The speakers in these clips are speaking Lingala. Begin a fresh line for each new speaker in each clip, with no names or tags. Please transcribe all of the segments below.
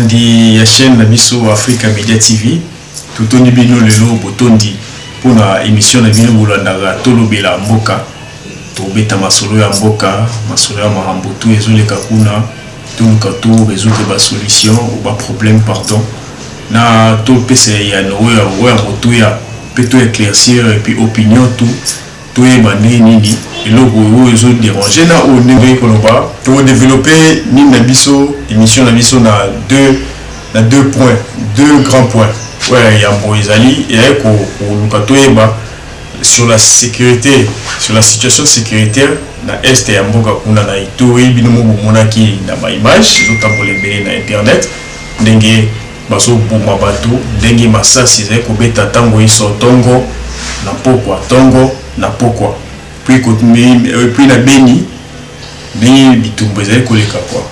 balandi ya chaîne la biso Africa Media TV tutoni bino lelo botondi pona émission na bino bolandaka tolobela mboka tobeta masolo ya mboka masolo ya mahambutu ezoleka kuna toluka to résoudre ba solution ou ba problème pardon na to pese ya noya wa moto ya peto éclaircir et puis opinion tout est bandé nini et logo ezo déranger na o nebe koloba to développer ni na biso émission na biso na deux points, deux grands points. Ouais, il y a Moïsali et ko lukato eba sur la sécurité, sur la situation sécuritaire na est ya mboka kuna na Ituri binomo monaki na ba image zotambolé belé na internet ndenge baso boma bato ndenge masasi za ko beta tango iso tongo na pokwa tongo na pokwa puis puis na beni ni bitumbo za ko leka quoi.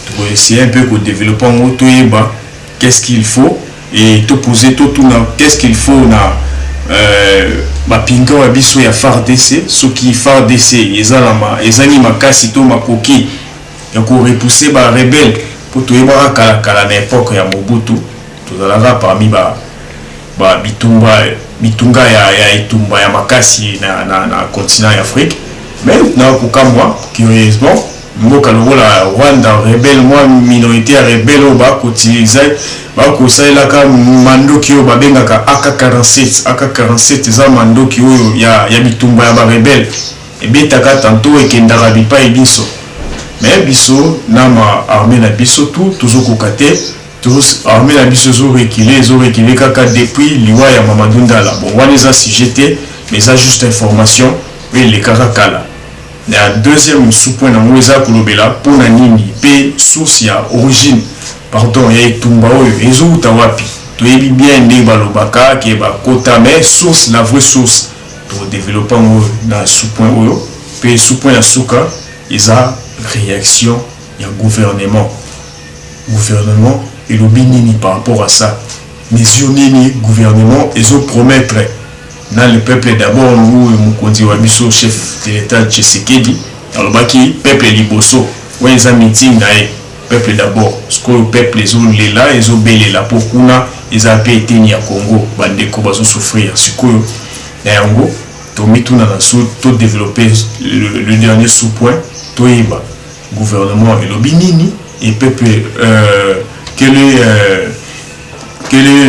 Tu peux essayer un peu de développer en moto eba qu'est-ce qu'il faut et te poser tout qu'est-ce qu'il faut na bapinga wa biso ya FARDC ce qui FARDC ezalama ezali makasi to makoki ya ko repousser ba rebelle pour to eba kala na époque ya Mobutu tozalaka parmi ba bitunga ya itumba ya makasi na continent ya Afrique mais na kukamwa curieusement mboka lokola Rwanda rebelle moi minorité ya rebelle o ba kotiliza ba kosailaka mandoki o babengaka AK47 za mandoki oyo ya bitumba ya ba rebelle ebetaka tantôt ekendaka bipa ebiso mais biso na ma armée na biso tozokoka te tous armée na biso zo reculer kaka depuis liwa ya Mamadou Ndala bon wana eza sujet te mais ça juste information oui les karakala. La deuxième sous-point dans Moïsa Kolobela pour na nini pe source ya origine pardon ya itumba oyo ezo utawapi to yebi bien ndé balobaka ke ba kota mais source la vraie source pour développer na sous-point oyo pe sous-point ya suka eza réaction ya gouvernement et le binini par rapport à ça mesure nini gouvernement ezo promettre dans le peuple d'abord nous mukonzi wa biso chef de l'état Tshisekedi alors baki peuple liboso ouais ils meeting na peuple d'abord ce que le peuple les ont là ils ont belé la pokuna ils a été ni à Congo bandeko bazo souffrir ce que na yango to mituna na to développer le dernier sous-point to iba gouvernement et le binini et peuple quelle est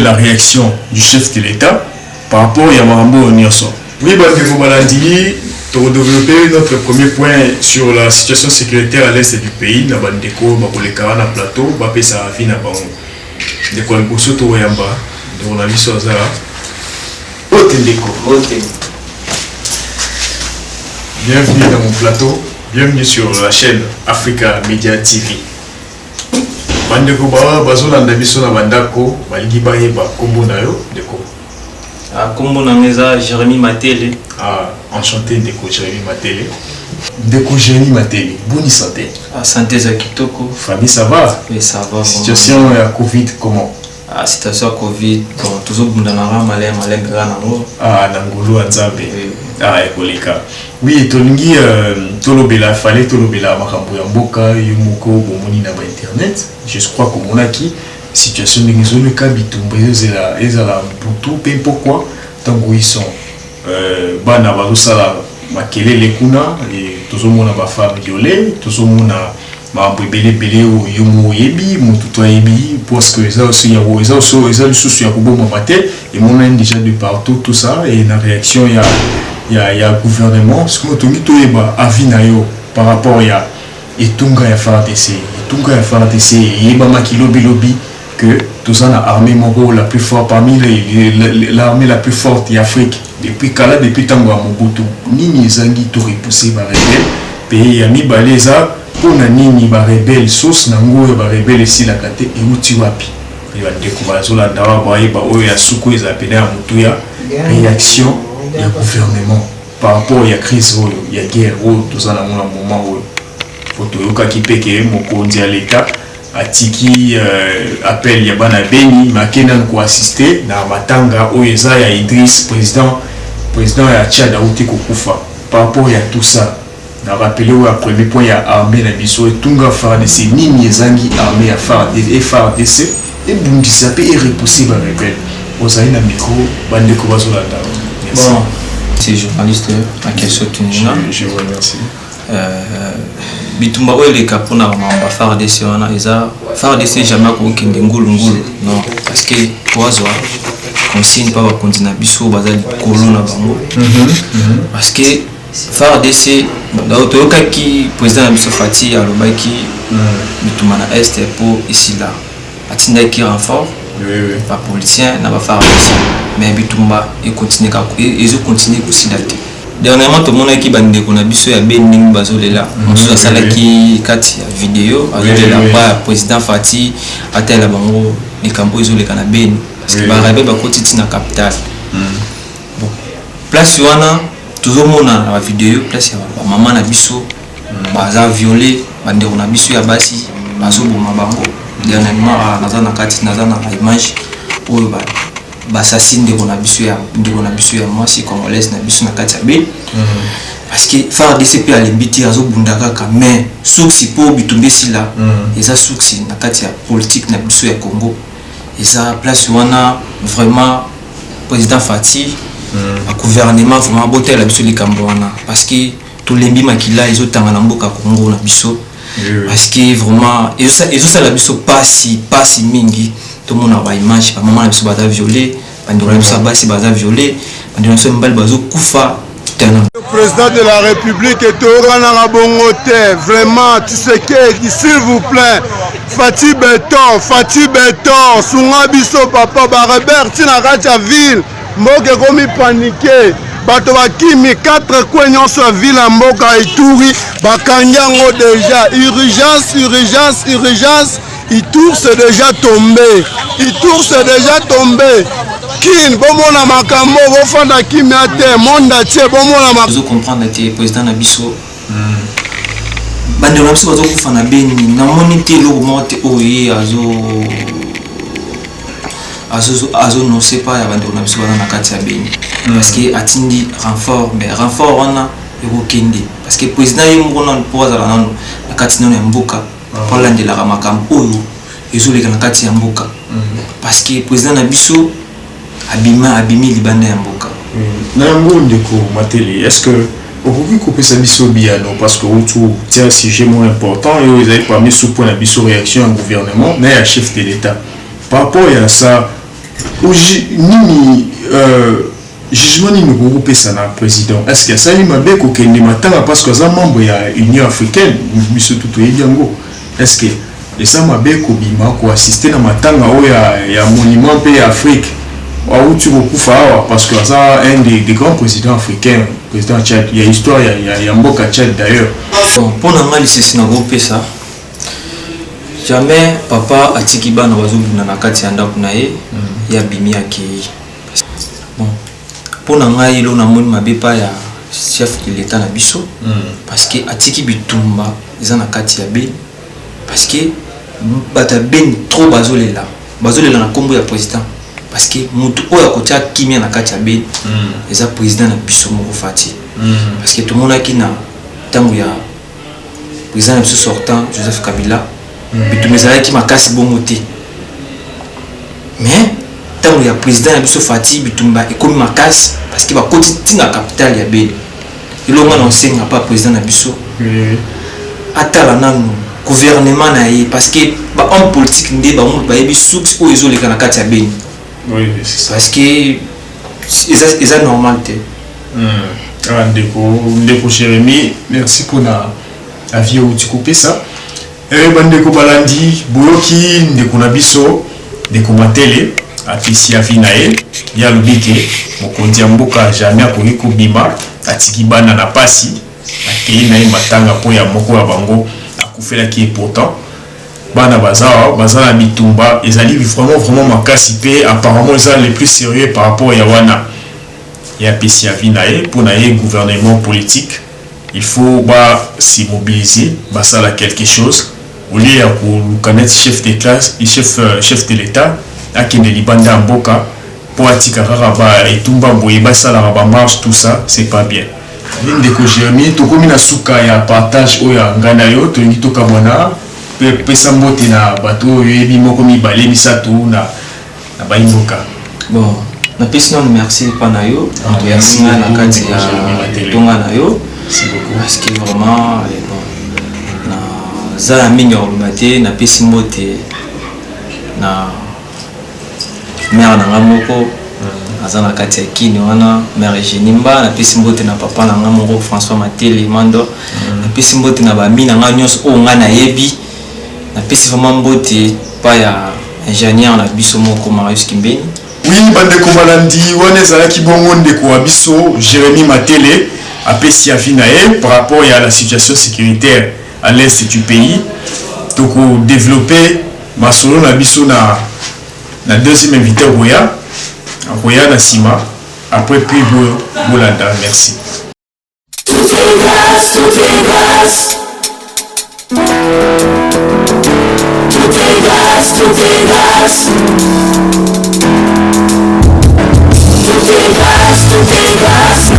la réaction du chef de l'état par rapport à Marambo Nyonso. Oui, vous Balandini, pour développer notre premier point sur la situation sécuritaire à l'est du pays, na bandeko bakoleka na plateau, bapesa afi na bango. Ndeko Alboso to yamba, dans la vie sur ça. Otendeko, bienvenue dans mon plateau, bienvenue sur la chaîne Africa Media TV. Bandeko bazolanda biso na bandako, baligi bayeba kombo na yo ndeko.
Kombo na meza Jérémy Matele.
Enchanté Ndeko Jérémy Matele. Ndeko Jérémy Matele, bonne santé.
Santé za kitoko.
Famille ça va?
Oui, ça va.
Situation ya Covid comment?
Situation Covid, bon toujours bundana malé grana ngo.
Nangolo Nzambe. Ekoleka. Oui, tolingi tolobela fallait tolobela makambo ya mboka yomoko bomoni na ba internet. Je crois que monaki situation de résolu kabitumba ezala butu pe pourquoi tango ils sont bana bazosala makelele kuna et tozomona ba femme violée tozomona mambo belé yomo yebi mutu to yebi parce que ça aussi ça le souci ya kuboma maté et mon déjà de partout tout ça et la réaction il y a gouvernement ce que tongi to yeba avina yo par rapport ya etunga ya FARDC yeba makilobi que tout ça a armée moko la plus forte parmi l'armée la plus forte d'Afrique depuis tango Mobutu nini zangi to repousser ba rebelle pays ya mibale za pona nini ba rebelle source nango ba rebelle si la kate e uti wapi et ba découvrir zola ndawa ba yeba oyo ya suko eza pena mutu ya réaction ya gouvernement par rapport ya crise oyo ya guerre oyo tout ça na moment oyo photo yoka kipeke mokonzi ya l'état atiki appel ya bana beni makena ko assister na matanga oyeza ya Idriss président ya Tchad a outé kokufa par rapport à tout ça na rappelé au premier point ya armée na biso etunga FARDC nini ezangi armée ya FARDC et bundisa pe repousser ba rebelle ozali na micro bandeko bazolanda.
Bon, c'est journaliste à question tunina.
Je vous remercie.
Bitumba oyo leka pona mamba FARDC wana eza FARDC jamais ko kende ngulu non parce que poazwa consigne pas bakonzi na biso bazali kolo na bango parce que FARDC toyokaki président na biso Fati alobaki bitumba na est pour ici là atindaki renfort pas politicien na ba FARDC mais bitumba et continue aussi d'aller. Dernièrement tout le monde qui bande qu'on a biso ya Bening bazolela on sala ki kati ya vidéo azolela pa président Fati atela bango les campo isolé kana Ben parce que ba rabe ba kotiti na capitale. Bon place wana toujours mona na vidéo place ya maman na biso baza violé bande on a biso ya basi bazo boma bango dernièrement na kati na image oyo ba bassassin de qu'on a biso ya moi si congolaise na biso na kati ya be parce que FARDC pe alimbiti azo bundaka ka mais source po bitumbe sila eza source na kati ya politique na biso ya Congo eza place wana vraiment président Fati a gouvernement vraiment botel la biso likambo wana parce que tout lembi makila ezotanga na mboka Congo na biso parce que vraiment ezo la biso pasi mingi tout le monde a image par maman biso baza violé bandeko biso basi baza violé bandeko biso mbali bazo kufa.
Le président de la République est au Rana Bongote, vraiment, tu sais que, s'il vous plaît, Fati Beton, Sungabiso Papa, Barabert, Tinaracha Ville, Moke Komi paniqué, Bato Bakimi, 4 coignons sur ville en Moka Ituri, Bakanyango déjà, urgence, Itour c'est déjà tombé. Kin bomona makambo bofanda kimia te monda che bomona makambo.
Vous comprendre que président na biso bande na biso bazo kufana beni na monité lo monte oyi azo no sait pas ya bande na biso bana na kati ya beni parce que atindi renfort mais renfort wana eko kende parce que président yemo na poza la nano na kati na mboka pour landela makambo oyo ezoleka na kati ya mboka parce que président na biso abimi libanda ya mboka
na yango ndeko mateli est-ce que okoki kopesa biso biano parce que autour c'est un sujet moins important et vous avez parmi sous point la biso réaction au gouvernement mais à chef de l'État par rapport à ça nini jugement ni ngoko pesa na président est-ce que ça lui mabe ko kende matanga parce que ça membre ya Union africaine biso tout yango est-ce que les ça mabe ko bima ko assister na matanga o ya monument pays Afrique parce que ça un des grands présidents africains, président Tchad, il y a histoire, il y a Mboka Tchad d'ailleurs.
Pour nous, c'est un gros pesa. Jamais papa a tikiba na wazo na kati ya ndako na ye ya bimi yake. Bon, pour nous, il y a mabepa ya chef de l'État na biso parce que atiki bitumba eza na kati ya ben parce que bata ben trop bazolela na kombo ya président. Parce que mutu oya kotia kimia na kati ya ben eza président na biso moko Fati parce que tout le monde a qui na tango ya président na biso sortant Joseph Kabila bitu mezala ki makasi bongo te mais tango ya président na biso Fati bitumba ekomi makasi parce que ba koti tinga capitale ya ben ilonga na nsenga pas président na biso atala nanu gouvernement na ye parce que ba homme politique ndé ba mutu ba yebi source o ezoleka na kati ya ben.
Oui, c'est ça.
Parce que c'est normal.
Ndeko Jérémy, merci pour la vie où tu coupes ça. Ndeko Balandi, Bouloki, Ndeko Nabiso, Ndeko Matele, Apisi Avinae, Yalubike, Mokonzi Mboka, jamais à Koniko Bima, Atikibana na Pasi, Akeina Matanga Poya Moko Abango, Akufela qui est pourtant. Bana bazana bitumba ezali vraiment makasi pe apparemment ils sont les plus sérieux par rapport à Yawana ya pesi avinae pour naie gouvernement politique il faut s'immobiliser basala quelque chose au lieu ya connaître chef de classe et chef de l'État akende libanda mboka pour atika raba etumba boye basala ba marche tout ça c'est pas bien ndeko Jérémy tokomi na suka ya partage oya ngana yo tolingi tokamwana pesa mbote na bato oyo yebi moko mibale misatu na baimboka.
Bon, na pesi non merci pa na yo merci na kati ya tonga na yo parce que vraiment bon na za mingi olumate na pesi mbote na mère na ngamoko azana kati ya kini wana mère Genimba na pesi mbote na papa na ngamoko François Matele Mando na pesi mbote na ba mina nga nyos o nga na yebi na pesi vraiment mbote pa ya ingénieur na biso moko Marius Kimbeni.
Oui, bandeko balandi wana ezalaki bongo ndeko wa biso Jérémy Matele apesi avis na ye par rapport à la situation sécuritaire à l'est du pays. Toko développer masolo na biso na deuxième invité Roya na Sima après puis Bolanda. Merci.
Tout est grâce, tout est grâce. Tout est grâce, tout est grâce. Tout est grâce, tout est grâce.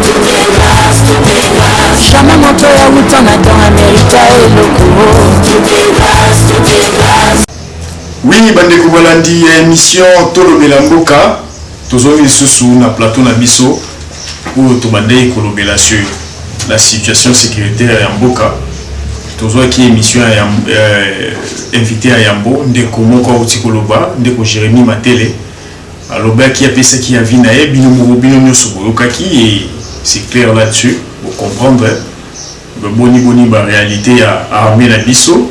Tout est grâce, tout est grâce.
Jamais moto ya utana dans America et loko.
Tout est grâce, tout est grâce.
Oui, bandeko balandi émission Tolobela Mboka. Tozo lisusu na plateau na biso pour tobandei kolobela sur la situation sécuritaire ya Mboka. Tozo ki émission ya invité à Yambo ndeko moko uti koloba ndeko Jérémy Matele. Aloba qui a pensé qui a vu nae bino nyoso boyokaki et c'est clair là-dessus pour comprendre boni ba réalité à armée la biso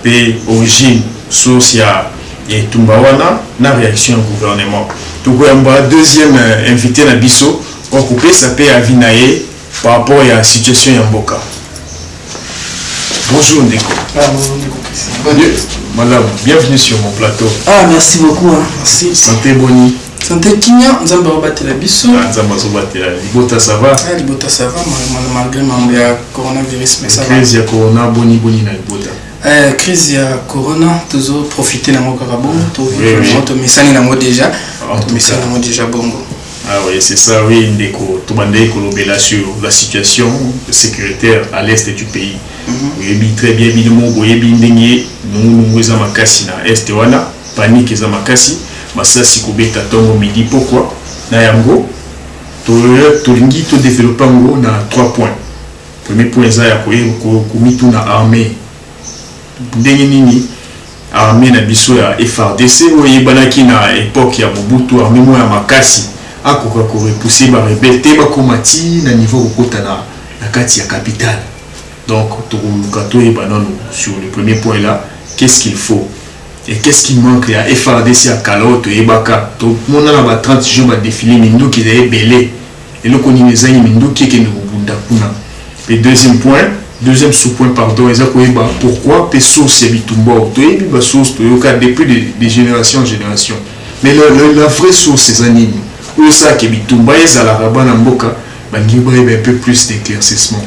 et origine source ya Tumbawana na réaction au gouvernement. Donc on deuxième invité na biso pour couper ça peut à Vinae par rapport à la situation ya Mboka. Bonjour Ndeko.
Bonjour Ndeko.
Madame, bienvenue sur mon plateau.
Merci beaucoup. Merci.
Santé Boni.
Santé Kinya, Nzamba Obatela Biso.
Nzamba Obatela. Libota ça va?
Libota ça va, malgré le coronavirus, mais ça va.
Crise ya corona, Boni na Libota.
Crise ya corona, toujours profiter na moka bongo, to misani na mo déjà. To misani na mo déjà bongo.
Ah oui, c'est ça, oui, Ndeko. Tobandé kolobela sur la situation sécuritaire à l'est du pays. Oui, très bien, évidemment, oui, bien, nous sommes à Makassi, na est wana, panique est à Makassi, Masasi Kobeta Tongo midi, pourquoi? Na yango, tolingi to développer ngo na 3 points. Premier point ça ya komitu na armée. Ndenge nini armée na biso ya FARDC oye banaki na époque ya Mobutu armée mo ya Makassi akoka ko repousser ba rebelle te ba komati na niveau kokota na kati ya capitale. Donc, sur le premier point là, qu'est-ce qu'il faut et qu'est-ce qui manque à FARDC à Kaloto et Baka. Tout le monde a 30 jours à défiler, Mindou qui est belé. Et le connaît les amis, Mindou qui est le deuxième point, deuxième sous-point, pardon, pourquoi les sources Bitumba, depuis des générations en génération. Mais la vraie source, c'est Zanini. Où ça qui Bitumba, et à la Rabana Mboka, il y a un peu plus d'éclaircissement.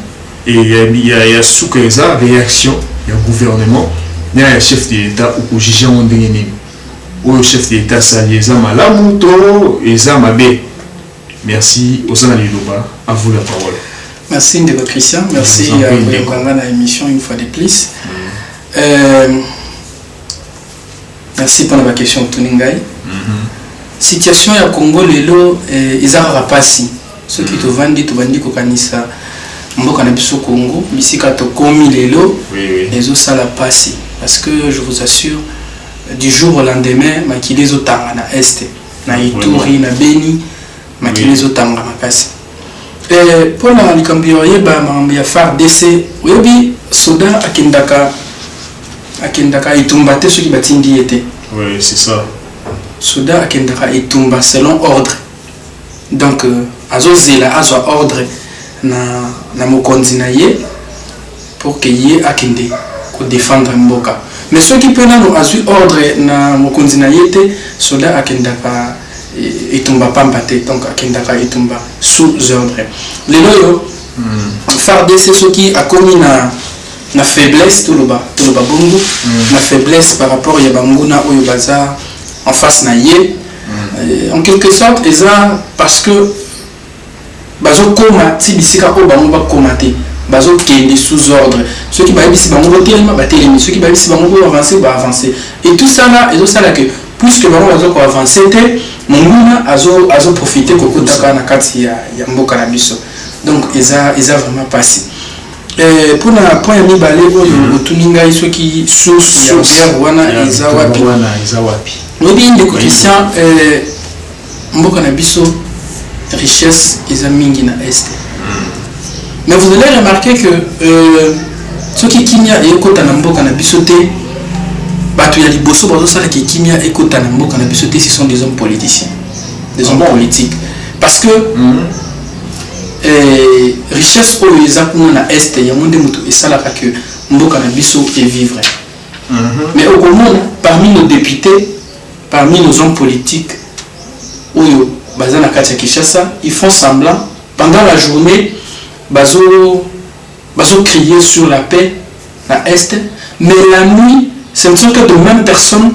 Et il y a sous ça réaction, il y a gouvernement, il y a un chef de l'État ou juge en dernier. Ou le chef de l'État s'allie à Malamuto et Zamabé. Merci aux Liloba, à vous la parole.
Merci Ndeko Christian, merci à l'émission une fois de plus. Merci pour la question de Tuningai. Situation à Congo lelo ezara pasi. Ceux qui te vendent kokanisa mboka na biso Congo bisika to komi lelo ezo sala pasi parce que je vous assure du jour au lendemain makili zo tanga na est na Ituri na Beni makili zo tanga makasi pour na likambio yeba mambo ya FARDC oyebi soda akendaka itumba te soki batindi ete.
Oui, c'est ça.
Soda akendaka itumba selon ordre. Donc azozela azwa ordre na mokonzi na ye pour que ye akende ko défendre mboka. Mais ceux qui peuvent nous azwi ordre na mokonzi na ye te soda akendaka itumba pamba te, donc akendaka itumba sous ordre. Lelo yo FARDC ceux qui a commis na faiblesse tout le bas bongo na faiblesse par rapport ya banguna oyo baza en face na ye en quelque sorte eza parce que bazokoma ti bisika oyo bango bakomate bazokende sous ordre ceux qui bayebisi bango botelema batelemi ceux qui bayebisi bango boavancer baavancer et tout ça là ezosala que puisque bango bazokoavancer te monguna azoprofite kokotaka na kati ya mboka na biso donc eza vraiment passé pour na point ya mibale oyo otuni ngai soki source ya guerre wana eza wapi oyebi ndeko Christian mboka na biso richesse eza mingi na est mais vous allez remarquer que soki kimia ekota na mboka na biso te bato ya liboso bazosala ke kimia ekota na mboka na biso te ce sont des hommes politiciens des hommes politiques parce que richesse oyo eza kuna na est yango nde moto esalaka ke mboka na biso evivre mais okomona parmi nos députés parmi nos hommes politiques oyo baza na kati ya Kinshasa ils font semblant pendant la journée bazo crier sur la paix la est mais la nuit ce ne sont que de mêmes personnes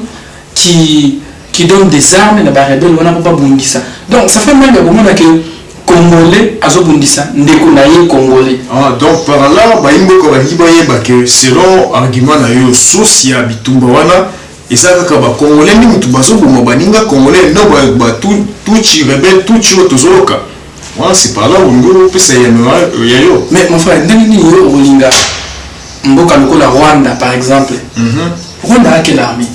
qui donnent des armes na ba rebelle wana pas bundisa donc ça fait mal de comment que Congolais azobundisa ndeko na ye Congolais
donc par là baimbo ko bayiba que selon argument na yo source ya bitumba wana ezaka ka ba Congolais ndi mutu bazobuma baninga Congolais no ba tout chi rebelle tout chi otozoka voilà c'est par là où pesa ya yo
mais mon frère ndeni yo olinga mboka lokola Rwanda par exemple Rwanda a quelle armée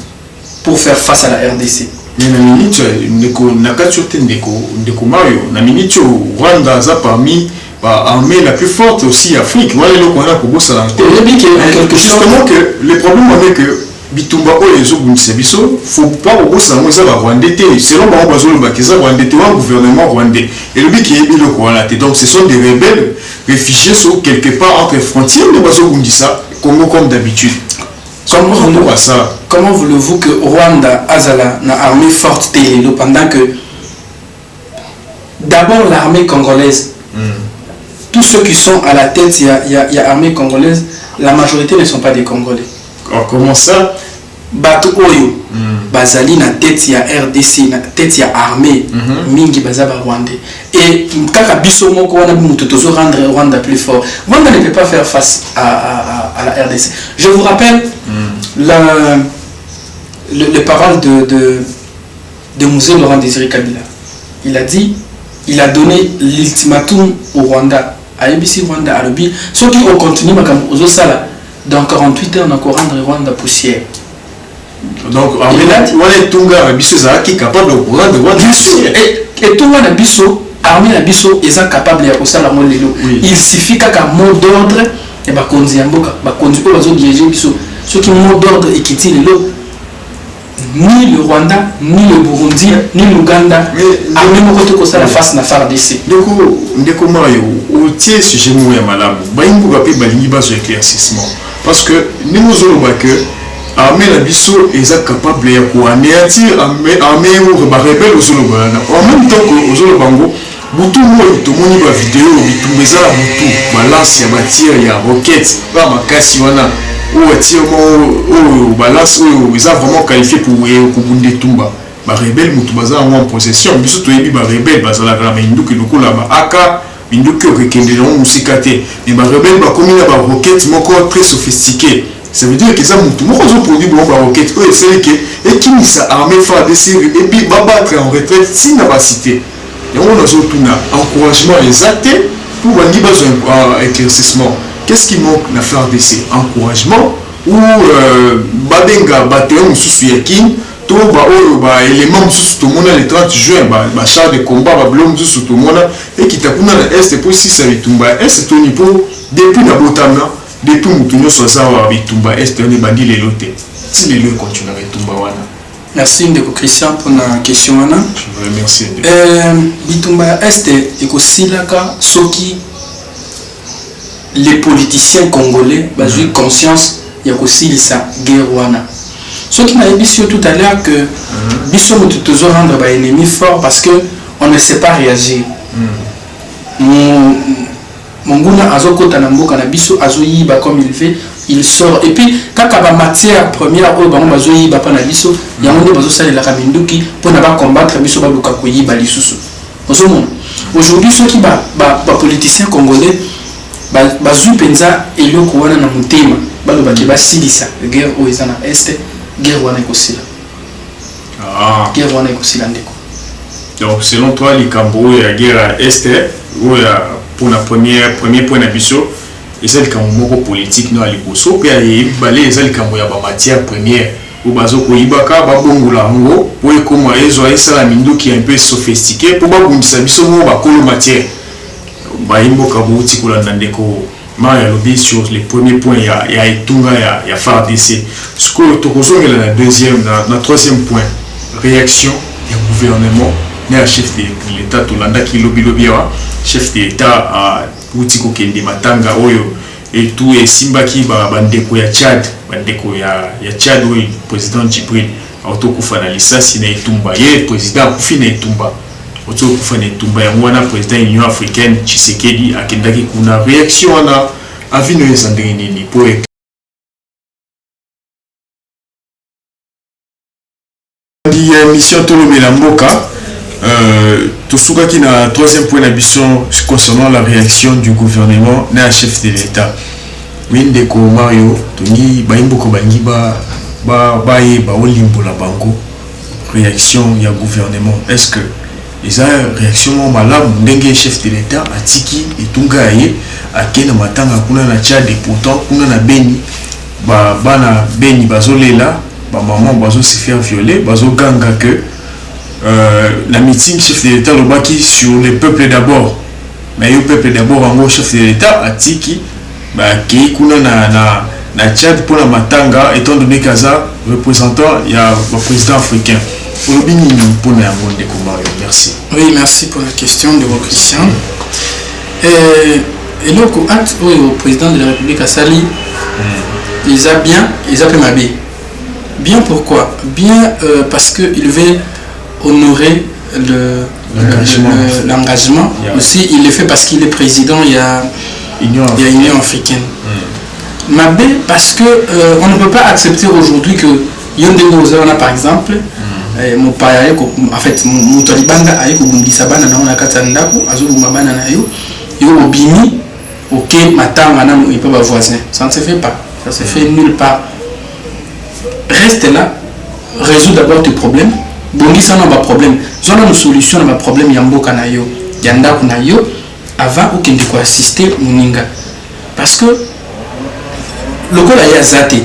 pour faire face à la RDC
na minute ndeko nakatiote ndeko Mario na minute Rwanda za parmi ba armée la plus forte aussi Afrique wala loko wana kobosa la justement que le problème avec que bitumba oyo ezobundisa biso faut pas kobosa mo za ba Rwandais te selon ba bazolo ba keza Rwandais te wa gouvernement rwandais et le but qui est biloko wana te donc ce sont des rebelles réfugiés sur quelque part entre frontières de bazobundisa Congo comme d'habitude.
Comment voulez-vous que Rwanda azala na armée forte télélo pendant que d'abord l'armée congolaise tous ceux qui sont à la tête il y a armée congolaise la majorité ne sont pas des Congolais.
Comment ça
bato oyo bazali na tête ya RDC na tête ya armée mingi bazaba Rwandais et kaka biso moko wana muto tozo rendre Rwanda plus fort. Rwanda ne peut pas faire face à la RDC. Je vous rappelle les paroles de Mzee Laurent Désiré Kabila. Il a dit, il a donné l'ultimatum au Rwanda à ABC Rwanda à l'Obi ceux qui ont continué aux Osala dans 48 heures on a encore rendre Rwanda poussière.
Donc on est Tunga biso qui capable de rendre Rwanda
et Tunga na biso armée na biso est capable de faire la molelo. Il suffit qu'un mot d'ordre et ba konzi mboka ba konzi ko bazo diriger biso ceux qui mot d'ordre et qui tient le ni le Rwanda ni le Burundi ni l'Ouganda armée moko te ko sala face na FARDC.
Ndeko Mario o tie sujet mo ya malamu ba imbu ba pe balingi ba zo éclaircissement parce que nous oloba que armée la biso est capable de anéantir armée ou ba rebelle ozoloba en même temps que ozolobango butu mo tomoni ba vidéo bitumbeza la butu balance ya batir ya roquette ba makasi wana ou tir mo balance ou ils ont vraiment qualifié pour kubunde tumba ba rebelle mutu baza en possession biso to yebi ba rebelle bazala la minduki lokola ba aka minduki okekende no musikate mais ba rebelle ba komina ba roquette moko très sophistiqué. Ça veut dire que ça mutu moko zo produit bon ba roquette o c'est que et qui sa armée FARDC et puis ba battre en retraite si na ba cité. Et on a surtout un encouragement exact pour un éclaircissement. Qu'est-ce qui manque à faire d'essai? Encouragement ou badenga bataillon sous yakin to ba élément sous tout le monde le 30 juin ba char de combat ba blom sous tout le monde et qui t'a kuna na est pour si ça bitumba est to niveau depuis na botama depuis mutunyo so ça wa bitumba est on bandi les loté si les lots continuent à bitumba wana.
Merci Ndeko Christian pour la question.
Je vous remercie.
Bitumba Est et Kosilaka, Soki, les politiciens congolais, ont conscience, il y a aussi ça, guerre. Ce qui m'a dit tout à l'heure que Bissot nous toujours rendre ennemi fort parce qu'on ne sait pas réagir. monguna azokota na mboka na biso azoyiba comme il fait, il sort. Et puis quand la matière première oyo bango bazoyiba pa na biso yango nde bazosalelaka minduki mpo na bacombattre biso baluka koyiba lisusu ozomona. Aujourd'hui ceux qui politiciens congolais bazwi mpenza eloko wana na motema balobaki basilisa guerre oyo eza na este, guerre wana ekosila. Guerre wana ekosila ndeko.
Donc selon toi likambo ya guerre à est oya pour la premier point d'abisso et le likambo politique no aliboso pe balé les likambo ya ba matière première ou bazo ko ibaka ba bongola ngo pour comment ezo esala minduki un peu sophistiqué pour ba bundisa biso mo ba kolo matière ba imbo ka bouti kula ndeko Maria lobby sur les premiers points ya itunga ya FARDC. Ce que to kozongela na deuxième na troisième point réaction du gouvernement le chef de l'État Tolanda qui lobby chef de l'État à Boutiko Kende Matanga Oyo et tout et Simbaki bandeko ya Tchad bandeko ya Tchad oui président Djibril autokufa na lisasi na Itumba ye président kufi na Itumba autokufa na Itumba ya mwana président Union africaine Tshisekedi akendaki kuna réaction na avino ezandeni nini pour mission Tolomela Mboka. Tout ce qui est na troisième point d'ambition concernant la réaction du gouvernement na chef de l'État. Mindeko Mario Tony Baimbo Bangi ba olimbo la bango réaction ya gouvernement. Est-ce que ils a réaction malamu ndenge chef de l'État atiki etunga ye akena matanga kuna na Tchad et pourtant kuna na Beni bana Beni bazolela ba maman bazo se faire violer bazo ganga que la meeting chef de l'État le baki sur le peuple d'abord mais le peuple d'abord en gros chef de l'État atiki qui kuna na Tchad pour la matanga étant donné kaza représentant il y a le président africain pour la merci.
Oui, merci pour la question de vos Christian. Et donc acte au président de la République Assali ils a bien bien pourquoi bien parce que il veut honorer l'engagement aussi il le fait parce qu'il est président il y a Union africaine Mabé parce que on ne peut pas accepter aujourd'hui que Yonde Nozana par exemple mon père en fait mon talibanga aye ko bundisa bana na ona katanda ko azobuma bana na yo obimi OK matanga na mo pas voisin ça ne se fait pas ça se fait nulle part reste là résoudre d'abord tes problèmes bongisa na ba problème zona une solution na ba problème ya mboka na yo ya ndako na yo avant okende ko assister muninga parce que le ko la ya zate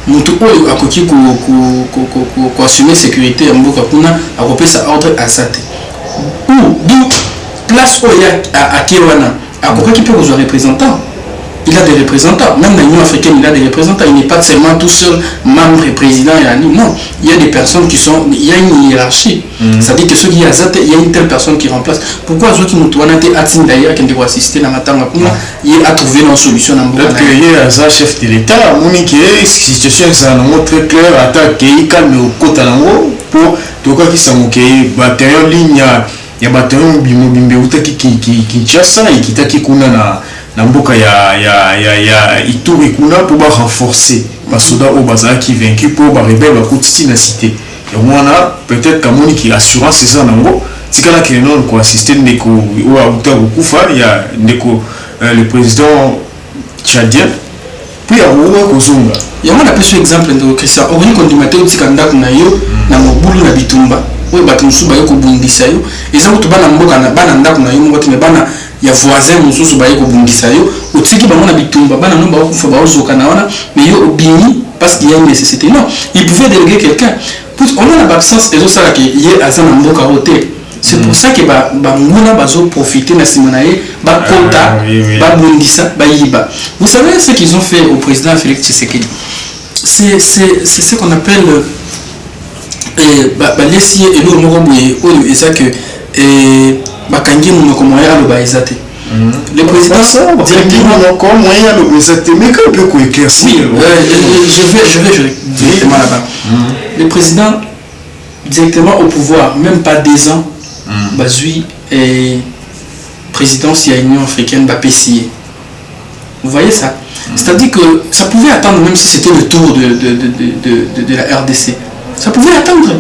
mutu oyo akoki ko assumer sécurité ya mboka kuna akopesa ordre à zate ou du place oyo akewana akoki pe ko représentant il a des représentants même dans l'Union africaine il a des représentants il n'est pas seulement tout seul membre et président non il y a des personnes qui sont il y a une hiérarchie ça dit que ceux qui azate il y a une telle personne qui remplace pourquoi ceux qui mutu wana te atin d'ailleurs qui doit assister na matanga kuna il a trouvé une solution dans
mboka que il y a un chef de l'État moni que situation ça non très clair attaque il calme au kota nango pour toka ki samuke bataillon ligne ya bataillon bimobimbe utaki Kinshasa ikitaki kuna na mboka ya Ituri kuna pour renforcer basoda au bazar qui vaincu pour ba rebelle bakutiti na cité et mwana peut-être kamoni qui assurance c'est ça nango tikala ki non ko assister ndeko ou auta kufa ya ndeko le président tchadien puis a owa kozunga
ya mwana peso exemple ndo Christian okoni kondimate utikanda kuna yo na mobulu na bitumba oyo bato musuba yo kobundisa yo eza kutu bana mboka na bana ndako na yo mboka me bana ya voisin mususu ba yo kobundisa yo utiki bango na bitumba bana no ba kufa ba ozoka na wana mais yo obini parce qu'il y a une nécessité non il pouvait déléguer quelqu'un on a l'absence et ça que yé azana mboka hotel c'est pour ça que ba nguna bazo profiter na simanaye ba kota ba bundisa ba yiba vous savez ce qu'ils ont fait au président Félix Tshisekedi c'est ce qu'on appelle laisser et l'eau moroboué ou et ça que bakangi mon comment ya lo baizate le président
directement encore moyen le baizate mais que peut ko éclaircir
je vais directement là-bas le président directement au pouvoir même pas 2 ans bazui et présidence ya Union africaine va PCA. Vous voyez ça? C'est-à-dire que ça pouvait attendre, même si c'était le tour de la RDC. Ça pouvait attendre.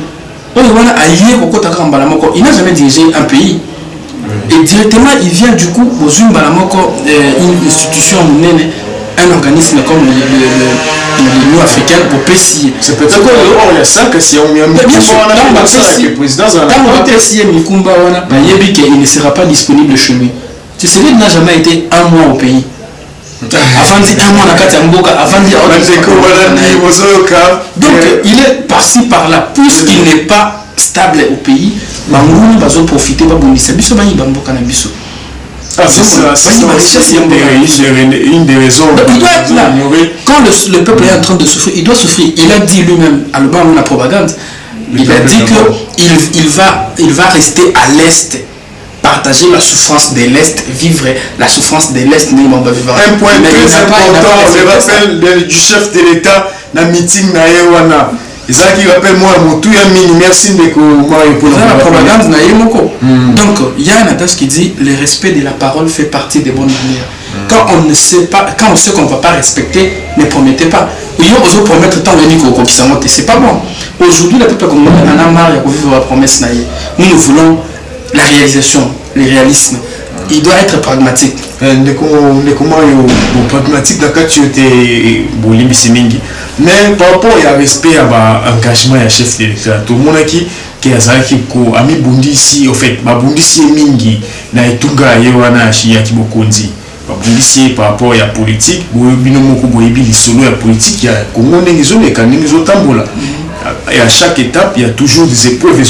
Il n'a jamais dirigé un pays. Et directement, il vient du coup aux une institution, un organisme comme l'Union africaine pour PCA.
C'est peut-être qu'il y a ça que si on vient
bien sûr, il ne sera pas disponible chez lui. Tshisekedi n'a jamais été un mois au pays. Avant de dire un mois avant de dire donc il est parti par là, puisqu'il n'est pas stable au pays. Quand
une des raisons.
Il doit être là. Quand le peuple est en train de souffrir, il doit souffrir. Il a dit lui-même, à la propagande, il a dit qu'il va rester à l'Est, partager la souffrance de l'Est, vivre la souffrance de l'Est.
Un point très important, le rappel du chef de l'État dans le meeting Naïwana. Et ça qui rappelle moi, merci de
la propagande. Donc, il y a un adage qui dit le respect de la parole fait partie des bonnes manières. Quand on ne sait pas, quand on sait qu'on ne va pas respecter, ne promettez pas. Il y a aussi promettre tant de c'est pas bon. Aujourd'hui, le peuple congolais en a marre de vivre la promesse. Nous voulons la réalisation, le réalisme. Il doit être pragmatique.
Pragmatique dans le cas tu étais mais par rapport à respect à l'engagement du chef de l'État, tout le monde qui a mis Bundi ici, en fait, Bundi ici est mingi, na etunga yewana shi ya kibokonzi. Bundi ici par rapport à la politique, binomoko boyebi lisolo ya politique ya Congo ndengizo le kanengizo tambola. Et à chaque étape, il y a toujours des épreuves et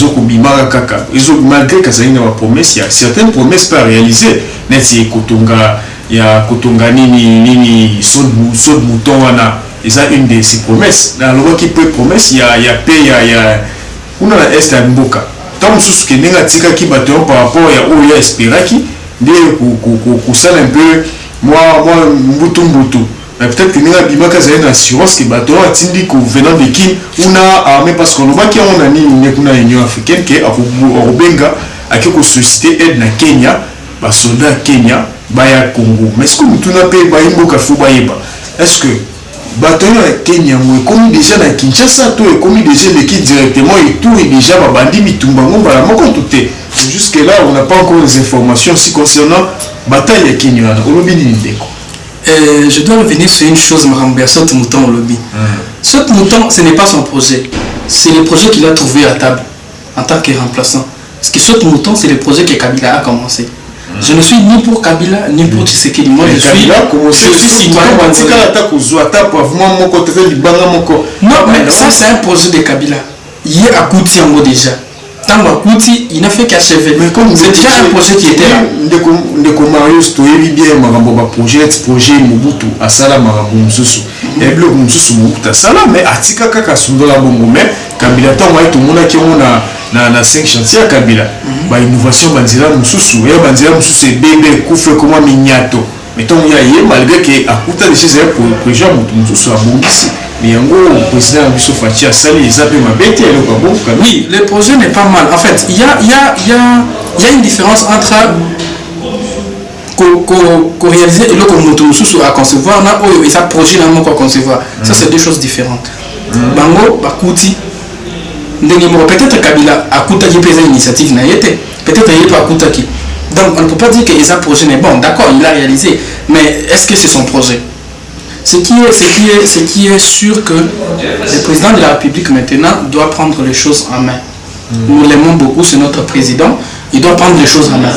malgré que ça y a une promesse, il y a certaines promesses pas réalisées. Il y a Kotonga Nini, saut de mouton, et ça une de ces promesses. Dans le roi qui peut promesse, il y a paix, il y a on a est à Mboka. Tant que ce qui est qui battent par rapport à où il y a Espéraki, de ça un peu, moi, Mbutu. Mais peut-être que nous avons une assurance que bateau a tindi que venant de Kin on a armé parce que nous on a une Union africaine qui est à Rubenga à quelque société aide na Kenya ba soldat Kenya baya Congo mais est-ce que nous n'a pas ba imboka fou bayeba est-ce que bateau na Kenya moi comme déjà na Kinshasa tout est comme déjà l'équipe directement et tout est déjà ba bandi mitumba ngomba la moko tout est jusque là on n'a pas encore les informations si concernant bataille à Kenya na olobini ndeko.
Je dois revenir sur une chose, Marambia, Saute Mouton au lobby. Saute Mouton, ce n'est pas son projet. C'est le projet qu'il a trouvé à table en tant que remplaçant. Parce que Saute Mouton, c'est le projet que Kabila a commencé. Je ne suis ni pour Kabila, ni pour Tshisekedi. Moi, je suis citoyen. Non, mais ça, c'est un projet de Kabila. Il y a Akouti en haut déjà. Akouti, il n'a fait qu'achever. C'est déjà un projet qui était là.
Ndeko Marius, tu es bien un projet Mobutu à Sala Maraboum Moussou. Il y a bloc Moussou Mobutu à Sala, mais à Tika Kaka Sundola Bongo, mais Kabila, tant que tout le monde qui a 5 chantiers à Kabila. Innovation Banzila Moussou, et Banzila Moussou, c'est bébé, Koufle Koma Mignato. Mais tant qu'il y a malgré que à Kouta de chez elle pour le président Moussou à Bongisi. Mais en gros, le président Bissou Fatia Sali, ils appellent ma bête et le Gabon.
Oui, le projet n'est pas mal. En fait, il y a une différence entre réaliser et le Moussou à concevoir et ça projet à concevoir. Ça, c'est deux choses différentes. Bango, Bakouti, peut-être Kabila a Kouta qui pèse l'initiative, peut-être il n'y a pas Kouta qui. Donc, on ne peut pas dire que ça projet n'est bon. D'accord, il l'a réalisé, mais est-ce que c'est son projet? Ce qui est sûr que le président de la République maintenant doit prendre les choses en main. Nous l'aimons beaucoup, c'est notre président. Il doit prendre les choses en main.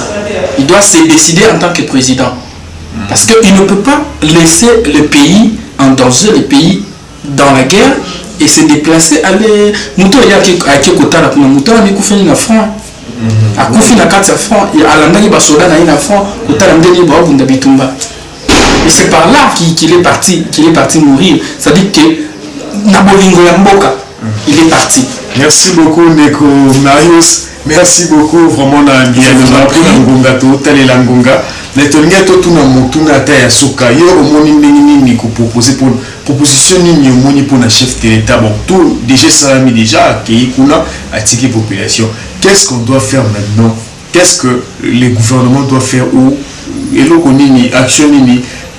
Il doit se décider en tant que président. Parce qu'il ne peut pas laisser le pays en danger, le pays dans la guerre et se déplacer. Aller. Mouton, il y a qui côté là. Mouton, il y a qui front. À Koufi na 4 francs, il y a l'andani basoda na 1 franc, côté l'andani ba bunda bitumba. Et c'est par là qu'il est parti mourir. C'est-à-dire que Nabolingo Yamboka, il est parti.
Merci beaucoup, Neko Marius. Merci beaucoup, vraiment, proposition pour le chef de l'État. Bon, tout déjà ça a mis déjà à population. Qu'est-ce qu'on doit faire maintenant? qu'est-ce que les gouvernements doivent faire ou action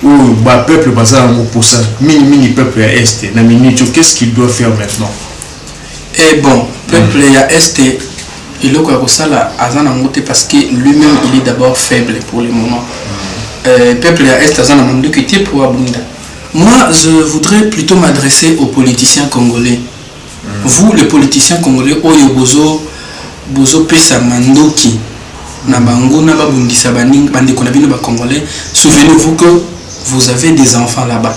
ou le peuple pour ça, mini peuple à Est, qu'est-ce qu'il doit faire maintenant?
Et bon, peuple à Est, il a ça parce que lui-même il est d'abord faible pour le moment. Peuple à Est, pour Abunda. Moi, je voudrais plutôt m'adresser aux politiciens congolais. Vous, les politiciens congolais, Oyo Bozo Pesa Mandoki, Nabango, Nababundisa Baning, Bandekonabino Congolais, souvenez-vous que vous avez des enfants là-bas.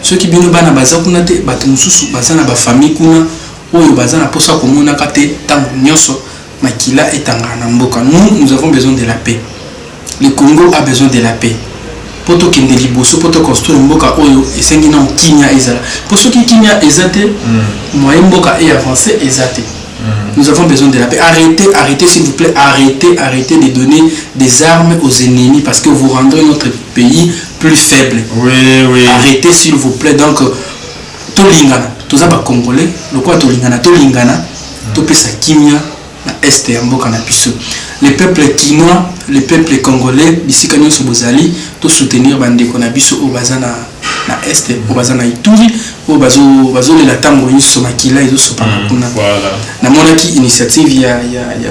Ceux qui viennent à Baza Kunate, Batumusu, Bazana, Bafami Kuna, Oyo Bazana, Posa Komona Kate, Tango Nyoso, Makila et Tanganamboka. Nous avons besoin de la paix. Le Congo a besoin de la paix. Poto kende liboso poto construire mboka oyo esengi na kinya ezala pour ceux qui kinya ezate moyen mboka et avancer ezate. Nous avons besoin de la paix. Arrêtez s'il vous plaît, arrêtez de donner des armes aux ennemis parce que vous rendrez notre pays plus faible.
Oui.
Arrêtez s'il vous plaît. Donc tolingana toza ba congolais lokwa tolingana topesa kimia na est ya mboka na biso. Les peuples quinois, les peuples congolais, d'ici quand nous sommes bozali, tout soutenir bandeko na biso au bazana na est, au bazana Ituri, au bazo la tango ni somakila izo sopana kuna.
Voilà.
Na monaki initiative ya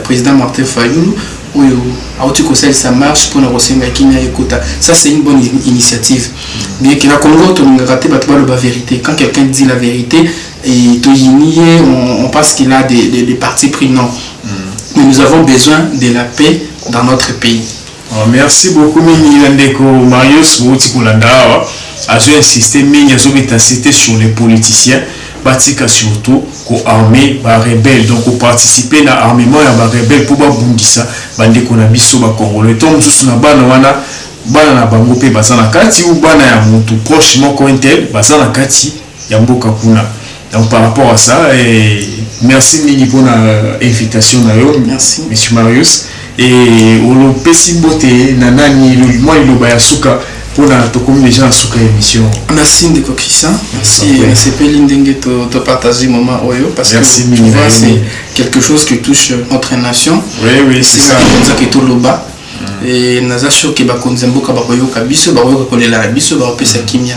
président Martin Fayulu oyo auti ko ça marche pour na kosenga kinya ekota. Ça c'est une bonne initiative. Bien que la Congo to ngakate bato ba vérité. Quand quelqu'un dit la vérité et to yinié, on pense qu'il a des partis pris non. Mais nous avons besoin de la paix dans notre pays.
Merci beaucoup, Ndeko Marius Woutikulanda. J'ai insisté, insisté sur les politiciens, batika surtout, pour armer les rebelles. Donc, pour participer à l'armement des rebelles pour Bundisa, Bandeko Nabiso Congolais. Donc, nous avons bana bango pe bazana kati ou bana ya mutu prochement cointel bazana kati ya mboka kuna. Donc par rapport à ça, merci Nini pour l'invitation.
Merci.
Monsieur Marius. Et on peut s'y botter, nanani, moi il a suka pour la comme les gens suka émission.
Merci de Christian. Merci. C'est Pelindenge de partager moment Oyo parce que tu vois c'est quelque chose qui touche notre nation.
Oui, c'est ça.
C'est ça qui est tout le bas. Et naza choqué ba konzemboka ba koyo kabiso ba koyo kolela biso ba pesa kimia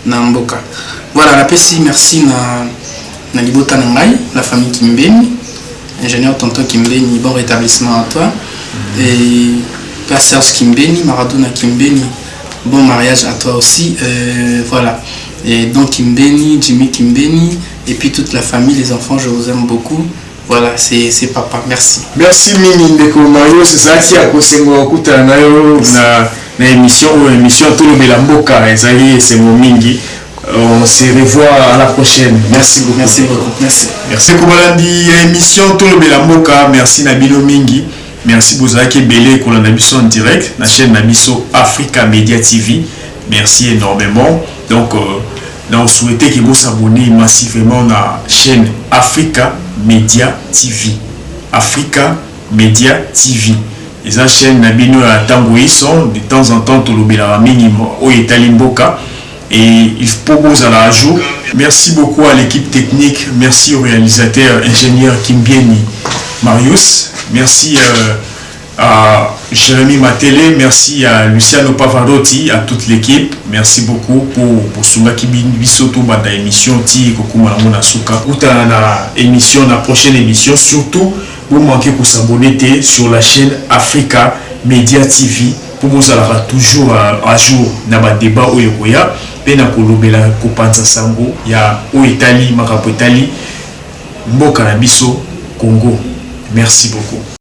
na mboka. Voilà, la PSI, merci na Libota Nangai, la famille Kimbeni, ingénieur Tonton Kimbeni, bon rétablissement à toi. Et Père Serge Kimbeni, Maradona Kimbeni, bon mariage à toi aussi. Voilà. Et donc Kimbeni, Jimmy Kimbeni, et puis toute la famille, les enfants, je vous aime beaucoup. Voilà, c'est papa, merci.
Merci Mini Ndeko Mario, c'est ça qui a causé mon coup na émission tout le Melamboka, c'est mon mingi. On se revoit à la prochaine. Merci beaucoup.
Merci beaucoup.
Merci Koubalandi, émission tout le Melamboka. Merci Nabilo Mingi. Merci Bozaki Belé Kolanabiso en direct. La chaîne Nabiso Africa Media TV. Merci énormément. Donc, nous souhaitons que vous s'abonnez massivement à la chaîne Africa Media TV. Africa Media TV. Et la chaîne Nabino à Tangoïson, de temps en temps, tout le Minimum au Italimboka. Et il propose à la jour. Merci beaucoup à l'équipe technique. Merci au réalisateur ingénieur Kimbieni Marius. Merci à Jérémy Matélé. Merci à Luciano Pavarotti, à toute l'équipe. Merci beaucoup pour Sungaki Bisoto Bada émission Ti Kokuma Mona Suka. Ou la émission, la prochaine émission. Surtout, vous manquez pour s'abonner sur la chaîne Africa Media TV. Pour vous avoir toujours à jour dans le débat au Yokoya. Pena kolobela kopanza sango ya o Italie, Makapo Italie, Mboka na biso Congo. Merci beaucoup.